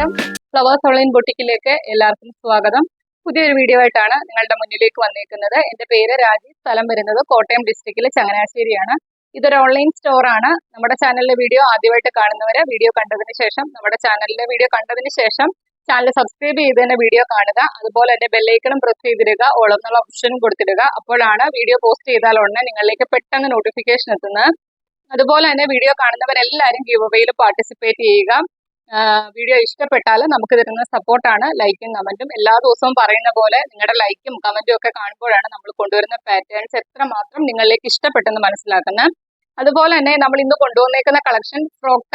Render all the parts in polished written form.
നമസ്കാരം. Flowers online ബൊട്ടിക്കിലേക്ക് എല്ലാവർക്കും സ്വാഗതം. പുതിയൊരു വീഡിയോ ആയിട്ടാണ് നിങ്ങളുടെ മുന്നിലേക്ക് വന്നിരിക്കുന്നത്. എന്റെ പേര് രാജി. സ്ഥലം വരുന്നത് കോട്ടയം ഡിസ്ട്രിക്റ്റിലെ ചങ്ങനാശ്ശേരിയാണ്. ഇതൊരു ഓൺലൈൻ സ്റ്റോർ ആണ്. നമ്മുടെ ചാനലിലെ വീഡിയോ ആദ്യമായിട്ട് കാണുന്നവരെ വീഡിയോ കണ്ടതിന് ശേഷം ചാനൽ സബ്സ്ക്രൈബ് ചെയ്ത് തന്നെ വീഡിയോ കാണുക. അതുപോലെ തന്നെ ബെല്ലൈക്കണും പ്രസ് ചെയ്തിടുക, ഓൾ എന്നുള്ള ഓപ്ഷനും കൊടുത്തിടുക. അപ്പോഴാണ് വീഡിയോ പോസ്റ്റ് ചെയ്താൽ ഉടനെ നിങ്ങളിലേക്ക് പെട്ടെന്ന് നോട്ടിഫിക്കേഷൻ എത്തുന്നത്. അതുപോലെ തന്നെ വീഡിയോ കാണുന്നവരെല്ലാവരും ഗിവ് അവേയിൽ പാർട്ടിസിപ്പേറ്റ് ചെയ്യുക. വീഡിയോ ഇഷ്ടപ്പെട്ടാൽ നമുക്ക് തരുന്ന സപ്പോർട്ടാണ് ലൈക്കും കമന്റും. എല്ലാ ദിവസവും പറയുന്ന പോലെ നിങ്ങളുടെ ലൈക്കും കമന്റും ഒക്കെ കാണുമ്പോഴാണ് നമ്മൾ കൊണ്ടുവരുന്ന പാറ്റേൺസ് എത്രമാത്രം നിങ്ങളിലേക്ക് ഇഷ്ടപ്പെട്ടെന്ന് മനസ്സിലാക്കുന്നത്. അതുപോലെ തന്നെ നമ്മൾ ഇന്ന് കൊണ്ടുവന്നേക്കുന്ന കളക്ഷൻ ഫ്രോക്ക്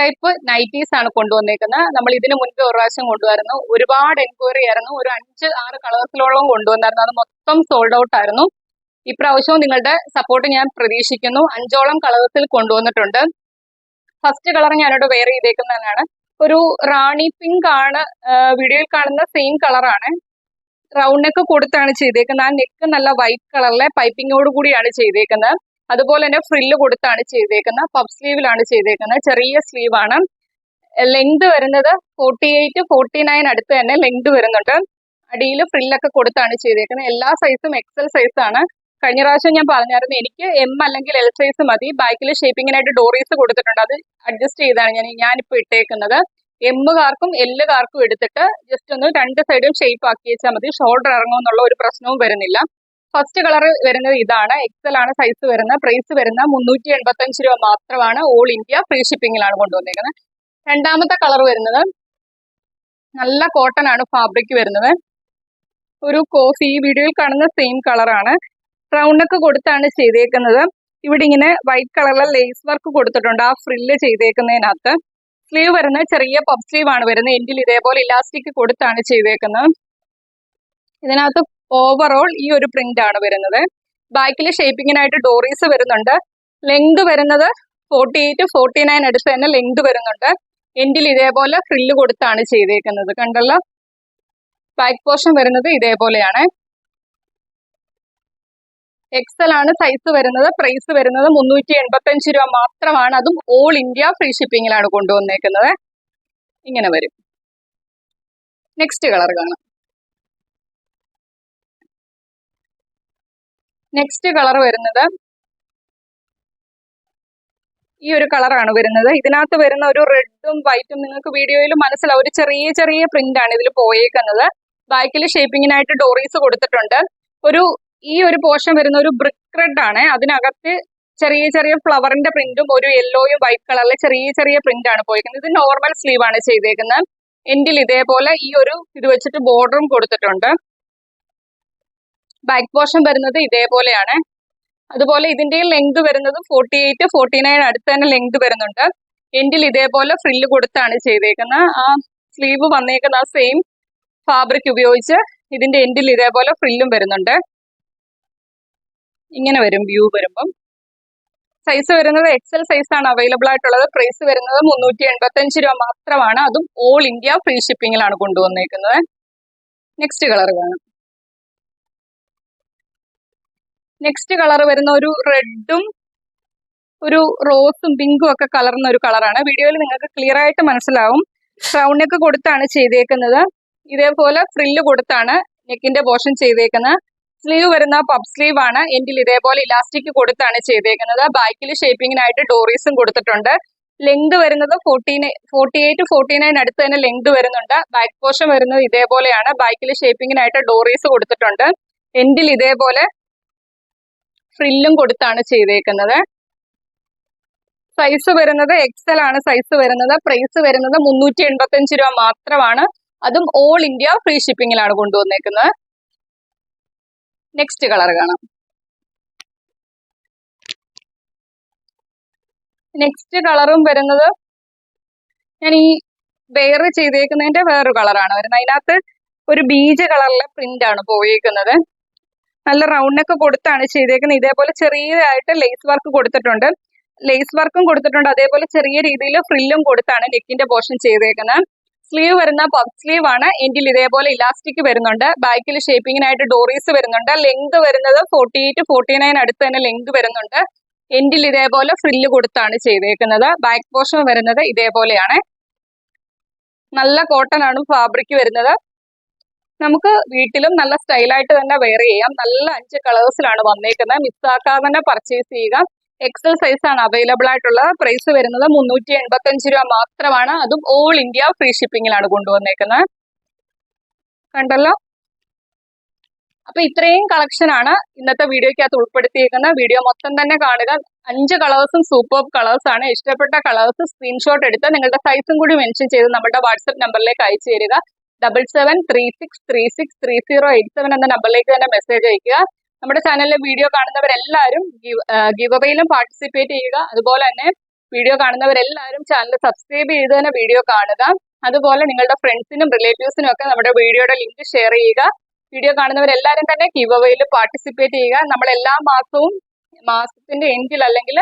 ടൈപ്പ് നൈറ്റീസ് ആണ് കൊണ്ടുവന്നേക്കുന്നത്. നമ്മൾ ഇതിന് മുൻപ് ഒരു പ്രാവശ്യം കൊണ്ടുവരുന്നു. ഒരുപാട് എൻക്വയറി ആയിരുന്നു. ഒരു 5-6 കളേഴ്സിലോളം കൊണ്ടുവന്നായിരുന്നു. അത് മൊത്തം സോൾഡ് ഔട്ട് ആയിരുന്നു. ഇപ്രാവശ്യവും നിങ്ങളുടെ സപ്പോർട്ട് ഞാൻ പ്രതീക്ഷിക്കുന്നു. 5ഓളം കളേഴ്സിൽ കൊണ്ടുവന്നിട്ടുണ്ട്. ഫസ്റ്റ് കളർ ഞാനിവിടെ വെയർ ചെയ്തേക്കുന്നതാണ്. ഒരു റാണി പിങ്ക് ആണ്. വീഡിയോയിൽ കാണുന്ന സെയിം കളറാണ്. റൗണ്ട് നെക്ക് കൊടുത്താണ് ചെയ്തേക്കുന്നത്. ആ നെക്ക് നല്ല വൈറ്റ് കളറിലെ പൈപ്പിങ്ങോട് കൂടിയാണ് ചെയ്തേക്കുന്നത്. അതുപോലെ തന്നെ ഫ്രില്ല് കൊടുത്താണ് ചെയ്തേക്കുന്നത്. പഫ് സ്ലീവിലാണ് ചെയ്തേക്കുന്നത്. ചെറിയ സ്ലീവ് ആണ്. ലെങ്ത് വരുന്നത് 48-49 അടുത്ത് തന്നെ ലെങ്ത് വരുന്നുണ്ട്. അടിയിൽ ഫ്രില്ലൊക്കെ കൊടുത്താണ് ചെയ്തേക്കുന്നത്. എല്ലാ സൈസും എക്സൽ സൈസ് ആണ്. കഴിഞ്ഞ പ്രാവശ്യം ഞാൻ പറഞ്ഞായിരുന്നു എനിക്ക് M അല്ലെങ്കിൽ L സൈസ് മതി. ബാക്കിൽ ഷേപ്പിങ്ങിനായിട്ട് ഡോറീസ് കൊടുത്തിട്ടുണ്ട്. അത് അഡ്ജസ്റ്റ് ചെയ്താണ് ഞാനിപ്പോൾ ഇട്ടേക്കുന്നത്. എമ്മുകാർക്കും എല്ലുകാർക്കും എടുത്തിട്ട് ജസ്റ്റ് ഒന്ന് 2 സൈഡും ഷേപ്പ് ആക്കി വെച്ചാൽ മതി. ഷോൾഡർ ഇറങ്ങുമെന്നുള്ള ഒരു പ്രശ്നവും വരുന്നില്ല. ഫസ്റ്റ് കളർ വരുന്നത് ഇതാണ്. എക്സൽ ആണ് സൈസ് വരുന്നത്. പ്രൈസ് വരുന്ന 385 രൂപ മാത്രമാണ്. ഓൾ ഇന്ത്യ ഫ്രീ ഷിപ്പിങ്ങിലാണ് കൊണ്ടുവന്നേക്കുന്നത്. രണ്ടാമത്തെ കളർ വരുന്നത് നല്ല കോട്ടൺ ആണ് ഫാബ്രിക് വരുന്നത്. ഒരു കോഫി, ഈ വീഡിയോയിൽ കാണുന്ന സെയിം കളറാണ്. റൗണ്ട് നെക്ക് കൊടുത്താണ് ചെയ്തേക്കുന്നത്. ഇവിടെ ഇങ്ങനെ വൈറ്റ് കളറിലെ ലേസ് വർക്ക് കൊടുത്തിട്ടുണ്ട് ആ ഫ്രില്ല് ചെയ്തേക്കുന്നതിനകത്ത്. സ്ലീവ് വരുന്നത് ചെറിയ പഫ് സ്ലീവ് ആണ് വരുന്നത്. എൻഡിൽ ഇതേപോലെ ഇലാസ്റ്റിക് കൊടുത്താണ് ചെയ്തേക്കുന്നത്. ഇതിനകത്ത് ഓവറോൾ ഈ ഒരു പ്രിന്റ് ആണ് വരുന്നത്. ബാക്കിൽ ഷേപ്പിങ്ങിനായിട്ട് ഡോറീസ് വരുന്നുണ്ട്. ലെങ്ത് വരുന്നത് 48-49 അടുത്ത് തന്നെ ലെങ്ത് വരുന്നുണ്ട്. എൻഡിൽ ഇതേപോലെ ഫ്രില്ല് കൊടുത്താണ് ചെയ്തേക്കുന്നത്. കണ്ടല്ലോ. ബാക്ക് പോർഷൻ വരുന്നത് ഇതേപോലെയാണ്. എക്സൽ ആണ് സൈസ് വരുന്നത്. പ്രൈസ് വരുന്നത് 385 രൂപ മാത്രമാണ്. അതും ഓൾ ഇന്ത്യ ഫ്രീ ഷിപ്പിങ്ങിലാണ് കൊണ്ടുവന്നേക്കുന്നത്. ഇങ്ങനെ വരും. നെക്സ്റ്റ് കളർ കാണാം. നെക്സ്റ്റ് കളർ വരുന്നത് ഈ ഒരു കളറാണ് വരുന്നത്. ഇതിനകത്ത് വരുന്ന ഒരു റെഡും വൈറ്റും നിങ്ങൾക്ക് വീഡിയോയിൽ മനസ്സിലാവും. ഒരു ചെറിയ പ്രിന്റ് ആണ് ഇതിൽ പോയേക്കുന്നത്. ബാക്കിൽ ഷേപ്പിങ്ങിനായിട്ട് ഡോറീസ് കൊടുത്തിട്ടുണ്ട്. ഈ ഒരു പോർഷൻ വരുന്ന ഒരു ബ്രിക്ക് റെഡ് ആണ്. അതിനകത്ത് ചെറിയ ഫ്ലവറിന്റെ പ്രിന്റും ഒരു യെല്ലോയും വൈറ്റ് കളറിലെ ചെറിയ പ്രിന്റ് ആണ് പോയിരിക്കുന്നത്. ഇത് നോർമൽ സ്ലീവ് ആണ് ചെയ്തേക്കുന്നത്. എൻഡിൽ ഇതേപോലെ ഈ ഒരു ഇത് വെച്ചിട്ട് ബോർഡറും കൊടുത്തിട്ടുണ്ട്. ബാക്ക് പോർഷൻ വരുന്നത് ഇതേപോലെയാണ്. അതുപോലെ ഇതിന്റെ ലെങ്ത് വരുന്നത് 48-49 അടുത്ത് തന്നെ ലെങ്ത് വരുന്നുണ്ട്. എൻഡിൽ ഇതേപോലെ ഫ്രില്ല് കൊടുത്താണ് ചെയ്തേക്കുന്നത്. ആ സ്ലീവ് വന്നേക്കുന്ന ആ സെയിം ഫാബ്രിക് ഉപയോഗിച്ച് ഇതിന്റെ എൻഡിൽ ഇതേപോലെ ഫ്രില്ലും വരുന്നുണ്ട്. ഇങ്ങനെ വരും വ്യൂ വരുമ്പം. സൈസ് വരുന്നത് എക്സൽ സൈസ് ആണ് അവൈലബിൾ ആയിട്ടുള്ളത്. പ്രൈസ് വരുന്നത് 385 രൂപ മാത്രമാണ്. അതും ഓൾ ഇന്ത്യ ഫ്രീ ഷിപ്പിങ്ങിലാണ് കൊണ്ടുവന്നേക്കുന്നത്. നെക്സ്റ്റ് കളർ കാണാം. നെക്സ്റ്റ് കളർ വരുന്ന ഒരു റെഡും ഒരു റോസും പിങ്കും ഒക്കെ കലർന്ന ഒരു കളറാണ്. വീഡിയോയിൽ നിങ്ങൾക്ക് ക്ലിയർ ആയിട്ട് മനസ്സിലാവും. റൗണ്ട് നെക്ക് കൊടുത്താണ് ചെയ്തേക്കുന്നത്. ഇതേപോലെ ഫ്രില്ല് കൊടുത്താണ് നെക്കിന്റെ പോർഷൻ ചെയ്തേക്കുന്നത്. സ്ലീവ് വരുന്ന പഫ് സ്ലീവ് ആണ്. എൻഡിൽ ഇതേപോലെ ഇലാസ്റ്റിക് കൊടുത്താണ് ചെയ്തേക്കുന്നത്. ബാക്കിൽ ഷേപ്പിങ്ങിനായിട്ട് ഡോറീസും കൊടുത്തിട്ടുണ്ട്. ലെങ്ത് വരുന്നത് 48-49 അടുത്ത് തന്നെ ലെങ്ത് വരുന്നുണ്ട്. ബാക്ക് പോർഷൻ വരുന്നത് ഇതേപോലെയാണ്. ബാക്കിൽ ഷേപ്പിങ്ങിനായിട്ട് ഡോറീസ് കൊടുത്തിട്ടുണ്ട്. എൻഡിൽ ഇതേപോലെ ഫ്രില്ലും കൊടുത്താണ് ചെയ്തേക്കുന്നത്. സൈസ് വരുന്നത് എക്സൽ ആണ് സൈസ് വരുന്നത്. പ്രൈസ് വരുന്നത് 385 രൂപ മാത്രമാണ്. അതും ഓൾ ഇന്ത്യ ഫ്രീ ഷിപ്പിങ്ങിലാണ് കൊണ്ടുവന്നേക്കുന്നത്. നെക്സ്റ്റ് കളർ കാണാം. നെക്സ്റ്റ് കളറും വരുന്നത് ഞാൻ ഈ വെയർ ചെയ്തേക്കുന്നതിന്റെ വേറൊരു കളറാണ് വരുന്നത്. അതിനകത്ത് ഒരു ബീജ കളറിലെ പ്രിന്റ് ആണ് പോയേക്കുന്നത്. നല്ല റൗണ്ട് നെക്ക് കൊടുത്താണ് ചെയ്തേക്കുന്നത്. ഇതേപോലെ ചെറിയതായിട്ട് ലേസ് വർക്ക് കൊടുത്തിട്ടുണ്ട്. ലേസ് വർക്കും കൊടുത്തിട്ടുണ്ട്. അതേപോലെ ചെറിയ രീതിയിൽ ഫ്രില്ലും കൊടുത്താണ് നെക്കിന്റെ പോർഷൻ ചെയ്തേക്കുന്നത്. സ്ലീവ് വരുന്ന പഫ് സ്ലീവ് ആണ്. എൻഡിൽ ഇതേപോലെ ഇലാസ്റ്റിക് വരുന്നുണ്ട്. ബാക്കിൽ ഷേപ്പിങ്ങിനായിട്ട് ഡോറീസ് വരുന്നുണ്ട്. ലെങ്ത് വരുന്നത് 48-49 അടുത്ത് തന്നെ ലെങ്ത് വരുന്നുണ്ട്. എൻഡിൽ ഇതേപോലെ ഫ്രില്ല് കൊടുത്താണ് ചെയ്തേക്കുന്നത്. ബാക്ക് പോർഷൻ വരുന്നത് ഇതേപോലെയാണ്. നല്ല കോട്ടൺ ആണ് ഫാബ്രിക് വരുന്നത്. നമുക്ക് വീട്ടിലും നല്ല സ്റ്റൈലായിട്ട് തന്നെ വെയർ ചെയ്യാം. നല്ല 5 കളേഴ്സിലാണ് വന്നേക്കുന്നത്. മിസ്സാക്കാതെ തന്നെ പർച്ചേസ് ചെയ്യുക. എക്സൽ സൈസ് ആണ് അവൈലബിൾ ആയിട്ടുള്ള. പ്രൈസ് വരുന്നത് 385 രൂപ മാത്രമാണ്. അതും ഓൾ ഇന്ത്യ ഫ്രീ ഷിപ്പിംഗിലാണ് കൊണ്ടുവന്നേക്കുന്നത്. കണ്ടല്ലോ. അപ്പൊ ഇത്രയും കളക്ഷൻ ആണ് ഇന്നത്തെ വീഡിയോക്കകത്ത് ഉൾപ്പെടുത്തിയിരിക്കുന്നത്. വീഡിയോ മൊത്തം തന്നെ കാണുക. 5 കളേഴ്സും സൂപ്പർ കളേഴ്സ് ആണ്. ഇഷ്ടപ്പെട്ട കളേഴ്സ് സ്ക്രീൻഷോട്ട് എടുത്ത് നിങ്ങളുടെ സൈസും കൂടി മെൻഷൻ ചെയ്ത് നമ്മുടെ വാട്സ്ആപ്പ് നമ്പറിലേക്ക് അയച്ചു തരിക. 7736363087 എന്ന നമ്പറിലേക്ക് തന്നെ മെസ്സേജ് അയക്കുക. നമ്മുടെ ചാനലിലെ വീഡിയോ കാണുന്നവരെല്ലാവരും ഗിവ് അവേയിലും പാർട്ടിസിപ്പേറ്റ് ചെയ്യുക. അതുപോലെ തന്നെ വീഡിയോ കാണുന്നവരെല്ലാവരും ചാനൽ സബ്സ്ക്രൈബ് ചെയ്ത് തന്നെ വീഡിയോ കാണുക. അതുപോലെ നിങ്ങളുടെ ഫ്രണ്ട്സിനും റിലേറ്റീവ്സിനും ഒക്കെ നമ്മുടെ വീഡിയോയുടെ ലിങ്ക് ഷെയർ ചെയ്യുക. വീഡിയോ കാണുന്നവരെല്ലാവരും തന്നെ ഗിവ് അവേയിൽ പാർട്ടിസിപ്പേറ്റ് ചെയ്യുക. നമ്മൾ എല്ലാ മാസവും മാസത്തിന്റെ എൻഡിൽ അല്ലെങ്കിൽ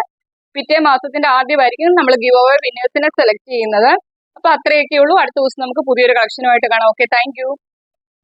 പിറ്റേ മാസത്തിന്റെ ആദ്യമായിരിക്കും നമ്മൾ ഗിവ് അവേ വിന്നേഴ്സിനെ സെലക്ട് ചെയ്യുന്നത്. അപ്പൊ അത്രയൊക്കെ ഉള്ളൂ. അടുത്ത ദിവസം നമുക്ക് പുതിയൊരു കളക്ഷനുമായിട്ട് കാണാം. Okay, thank you.